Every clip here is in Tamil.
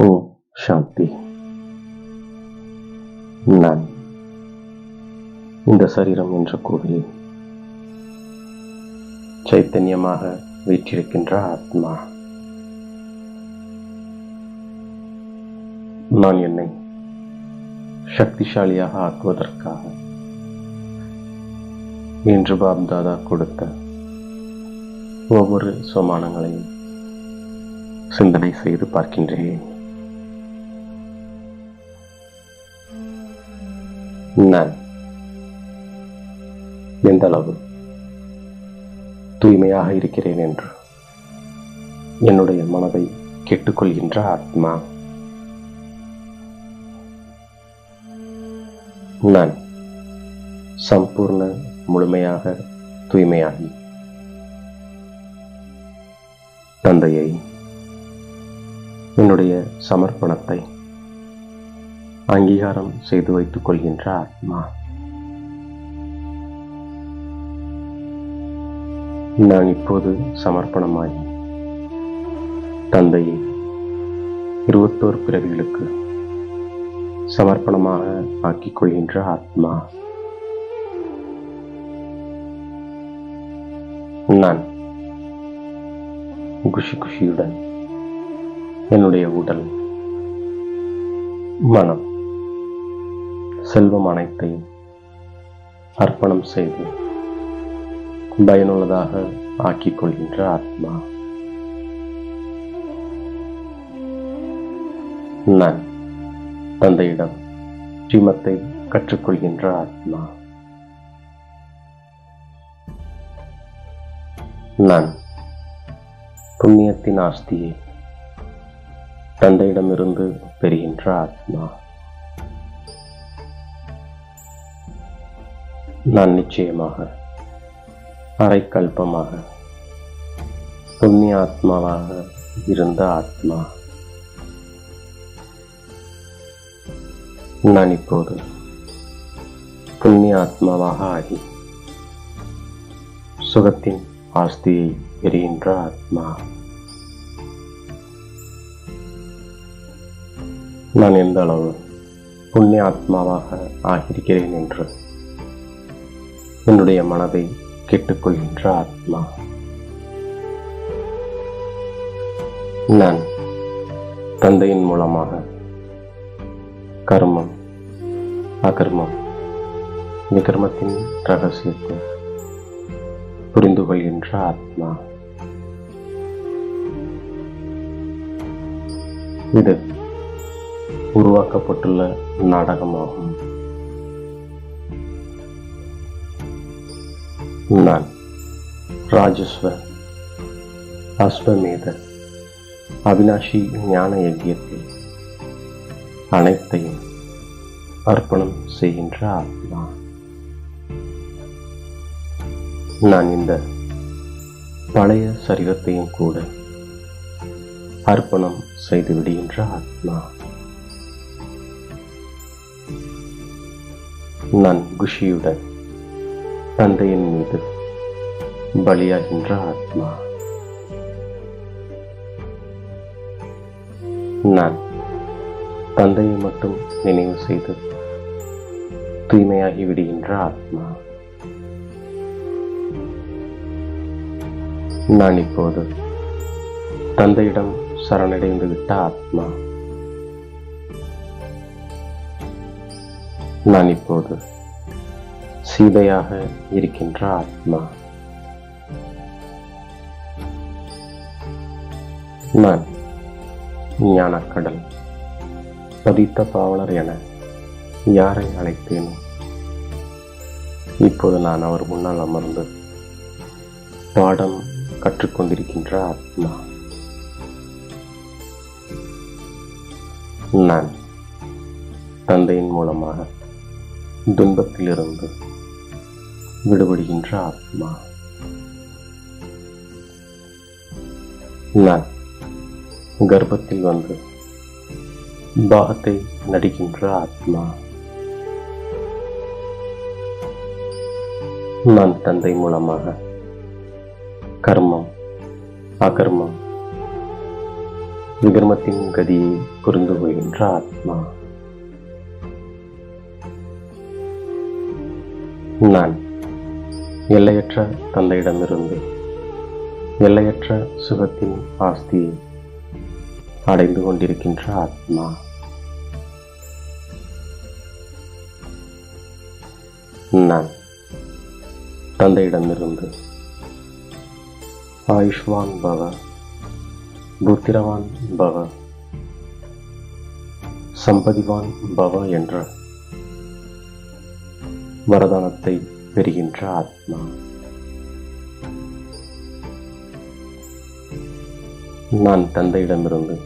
ஓ சாந்தி. நான் இந்த சரீரம் என்ற கோவிலில் சைத்தன்யமாக வீற்றிருக்கின்ற ஆத்மா. நான் என்னை சக்திசாலியாக ஆக்குவதற்காக இன்று பாப்தாதா கொடுத்த ஒவ்வொரு சோமானங்களையும் சிந்தனை செய்து பார்க்கின்றேன். நான் எந்த அளவு தூய்மையாக இருக்கிறேன் என்று என்னுடைய மனதை கேட்டுக்கொள்கின்ற ஆத்மா. நான் சம்பூர்ண முழுமையாக தூய்மையாகி தந்தையை என்னுடைய சமர்ப்பணத்தை அங்கீகாரம் செய்து வைத்துக் கொள்கின்ற ஆத்மா. நான் இப்போது சமர்ப்பணமாகி தந்தையை 21 பிறவிகளுக்கு சமர்ப்பணமாக ஆக்கிக் கொள்கின்ற ஆத்மா. நான் குஷியுடன் என்னுடைய உடல், மனம், செல்வம் அனைத்தையும் அர்ப்பணம் செய்து பயனுள்ளதாக ஆக்கிக் கொள்கின்ற ஆத்மா. நான் தந்தையிடம் ஸ்ரீமத்தை கற்றுக்கொள்கின்ற ஆத்மா. நான் புண்ணியத்தின் ஆஸ்தியை தந்தையிடமிருந்து பெறுகின்ற ஆத்மா. நான் நிச்சயமாக அரைக்கல்பமாக புண்ணிய ஆத்மாவாக இருந்த ஆத்மா. நான் இப்போது புண்ணிய ஆத்மாவாக ஆகி சுகத்தின் ஆஸ்தியை பெறுகின்ற ஆத்மா. நான் எந்த அளவு புண்ணிய ஆத்மாவாக ஆகியிருக்கிறேன் என்று என்னுடைய மனதை கேட்டுக்கொள்கின்ற ஆத்மா. நான் தந்தையின் மூலமாக கர்மம், அகர்மம், விகர்மத்தின் ரகசியத்தை புரிந்து கொள்கின்ற ஆத்மா. இது உருவாக்கப்பட்டுள்ள நாடகமாகும். நான் ராஜஸ்வ, அஸ்வமேத, அவினாஷி ஞான யஜ்யத்தில் அனைத்தையும் அர்ப்பணம் செய்கின்ற ஆத்மா. நான் இந்த பழைய சரீரத்தையும் கூட அர்ப்பணம் செய்து விடுகின்ற ஆத்மா. நான் குஷியுடன் தந்தையின் மீது பலியாகின்ற ஆத்மா. நான் தந்தையை மட்டும் நினைவு செய்து தூய்மையாகி விடுகின்ற ஆத்மா. நான் இப்போது தந்தையிடம் சரணடைந்து விட்ட ஆத்மா. நான் இப்போது சீதையாக இருக்கின்ற ஆத்மா. நான் ஞானக்கடல், பதித்த பாவலர் என யாரை அழைத்தேனோ இப்போது நான் அவர் முன்னால் அமர்ந்து பாடம் கற்றுக்கொண்டிருக்கின்ற ஆத்மா. நான் தந்தையின் மூலமாக துன்பத்திலிருந்து விடுபடுகின்ற ஆத்மா. நான் கர்ப்பத்தில் வந்து பாகத்தை நடிக்கின்ற ஆத்மா. நான் தந்தை மூலமாக கர்மம், அகர்மம், விகர்மத்தின் கதியை புரிந்து கொள்கின்ற ஆத்மா. நான் எல்லையற்ற தந்தையிடமிருந்து எல்லையற்ற சுகத்தின் ஆஸ்தியை அடைந்து கொண்டிருக்கின்ற ஆத்மா. நான் தந்தையிடமிருந்து ஆயுஷ்வான் பவ, புத்திரவான் பவ, சம்பதிவான் பவ என்ற வரதானத்தை பெறுகின்ற ஆத்மா. நான் தந்தையிடமிருந்து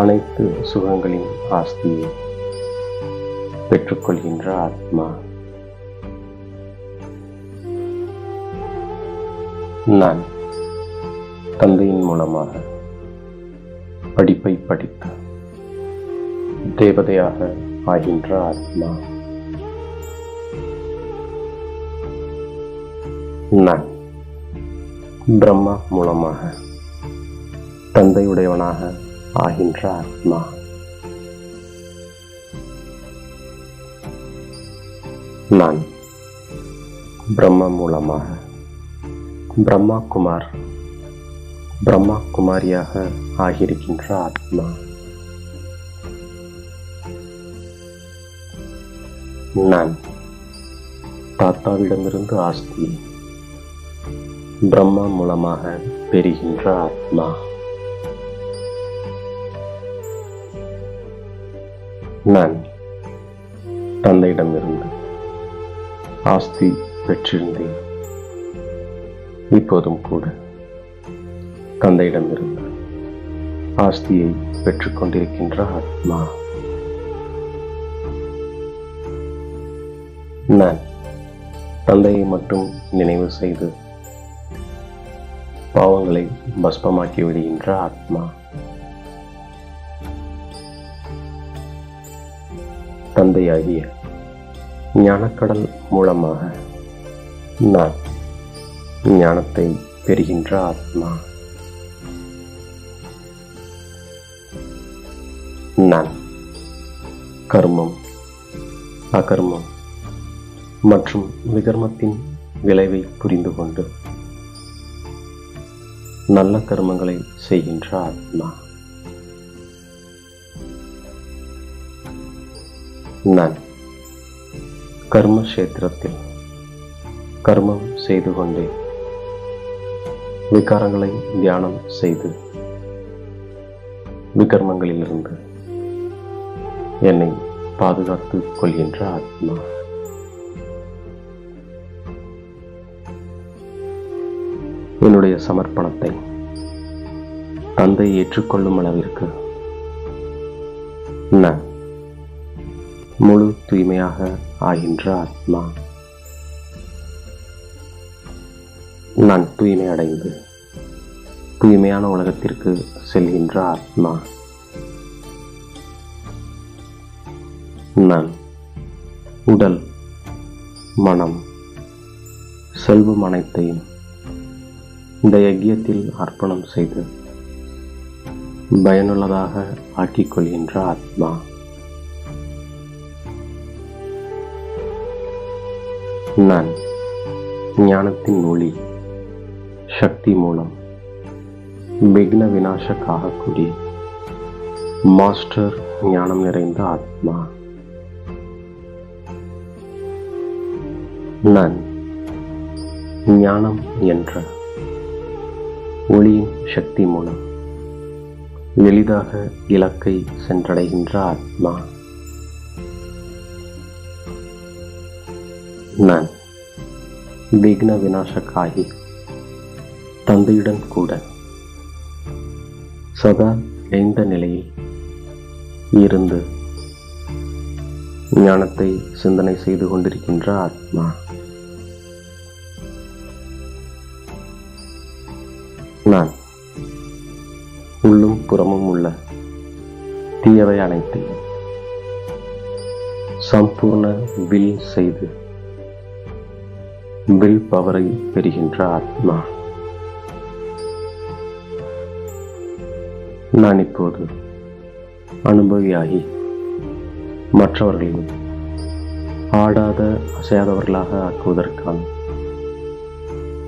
அனைத்து சுகங்களின் ஆஸ்தியை பெற்றுக்கொள்கின்ற ஆத்மா. நான் தந்தையின் மூலமாக படிப்பை படித்து தேவதையாக ஆகின்ற ஆத்மா. நான் பிரம்மா மூலமாக தந்தையுடையவனாக ஆகின்ற ஆத்மா. நான் பிரம்மா மூலமாக பிரம்மா குமார், பிரம்மா குமாரியாக ஆகியிருக்கின்ற ஆத்மா. நான் தாத்தாவிடமிருந்து ஆஸ்தியை பிரம்மா மூலமாக பெறுகின்ற ஆத்மா. நான் தந்தையிடமிருந்து ஆஸ்தி பெற்றிருந்தேன். இப்போதும் கூட தந்தையிடமிருந்து ஆஸ்தியை பெற்றுக்கொண்டிருக்கின்ற ஆத்மா. நான் தந்தையை மட்டும் நினைவு செய்து பாவங்களை பஸ்பமாக்கி விடுகின்ற ஆத்மா. தந்தையாகிய ஞானக்கடல் மூலமாக நான் ஞானத்தை பெறுகின்ற ஆத்மா. நான் கர்மம், அகர்மம் மற்றும் விகர்மத்தின் விளைவை புரிந்து கொண்டு நல்ல கர்மங்களை செய்கின்ற ஆத்மா. நான் கர்மக்ஷேத்திரத்தில் கர்மம் செய்து கொண்டே விகாரங்களை தியானம் செய்து விகர்மங்களிலிருந்து என்னை பாதுகாத்துக் கொள்கின்ற ஆத்மா. என்னுடைய சமர்ப்பணத்தை தந்தை ஏற்றுக்கொள்ளும் அளவிற்கு நான் முழு தூய்மையாக ஆகின்ற ஆத்மா. நான் தூய்மை அடைந்து தூய்மையான உலகத்திற்கு செல்கின்ற ஆத்மா. நான் உடல், மனம், செல்வம் அனைத்தையும் இந்த யஜ்யத்தில் அர்ப்பணம் செய்து பயனுள்ளதாக ஆக்கிக் கொள்கின்ற ஆத்மா. நான் ஞானத்தின் ஒளி சக்தி மூலம் விக்ன விநாசக்காக கூடி மாஸ்டர் ஞானம் நிறைந்த ஆத்மா. நான் ஞானம் என்ற ஒளியின் சக்தி மூலம் எளிதாக இலக்கை சென்றடைகின்ற ஆத்மா. நான் விக்ன விநாசக்காகி தந்தையுடன் கூட சதா எந்த நிலையில் இருந்து ஞானத்தை சிந்தனை செய்து கொண்டிருக்கின்ற ஆத்மா. நான் உள்ளும் புறமும் உள்ள தீயவை அனைத்தையும் சம்பூர்ண வில் செய்து வில் பவரை பெறுகின்ற ஆத்மா. நான் இப்போது அனுபவியாகி மற்றவர்களையும் ஆடாத அசையாதவர்களாக ஆக்குவதற்கான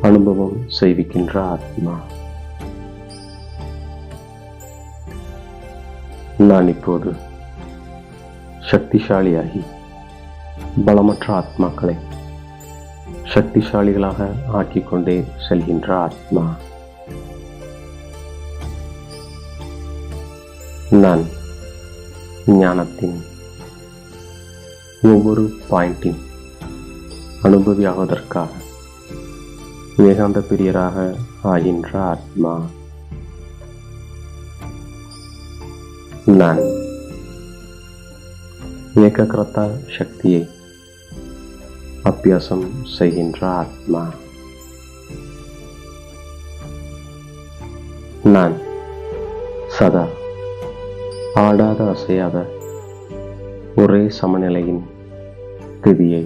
அனுபவம் செய்விக்கின்ற ஆத்மா. நான் இப்போது சக்திசாலியாகி பலமற்ற ஆத்மாக்களை சக்திசாலிகளாக ஆக்கிக்கொண்டே செல்கின்ற ஆத்மா. நான் ஞானத்தின் ஒவ்வொரு பாயிண்டின் அனுபவியாவதற்காக ஏகாந்த பிரியராக ஆகின்ற ஆத்மா. நான் ஏகாகிரதா சக்தியை அபியாசம் செய்கின்ற ஆத்மா. நான் சதா ஆடாத அசையாத ஒரே சமநிலையின் திதியை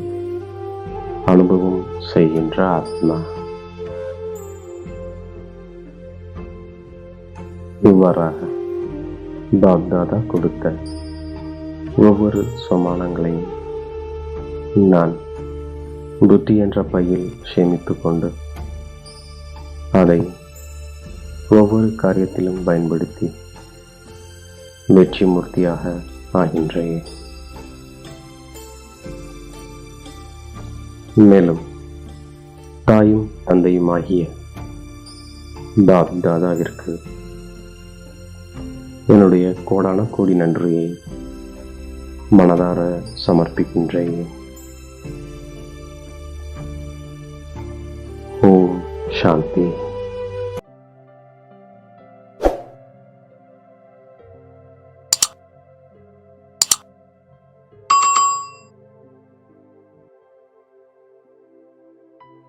அனுபவம் செய்கின்ற ஆத்மா. இவ்வாறாக பாப்தாதா கொடுத்த ஒவ்வொரு சமானங்களையும் நான் புத்தி என்ற பையில் சேமித்துக் கொண்டு அதை ஒவ்வொரு காரியத்திலும் பயன்படுத்தி வெற்றி மூர்த்தியாக ஆகின்றேன். மேலும் தாயும் தந்தையும் ஆகிய பாப்தாதாவிற்கு என்னுடைய கோடான கோடி நன்றியை மனதார சமர்ப்பிக்கின்றேன். ஓம் சாந்தி.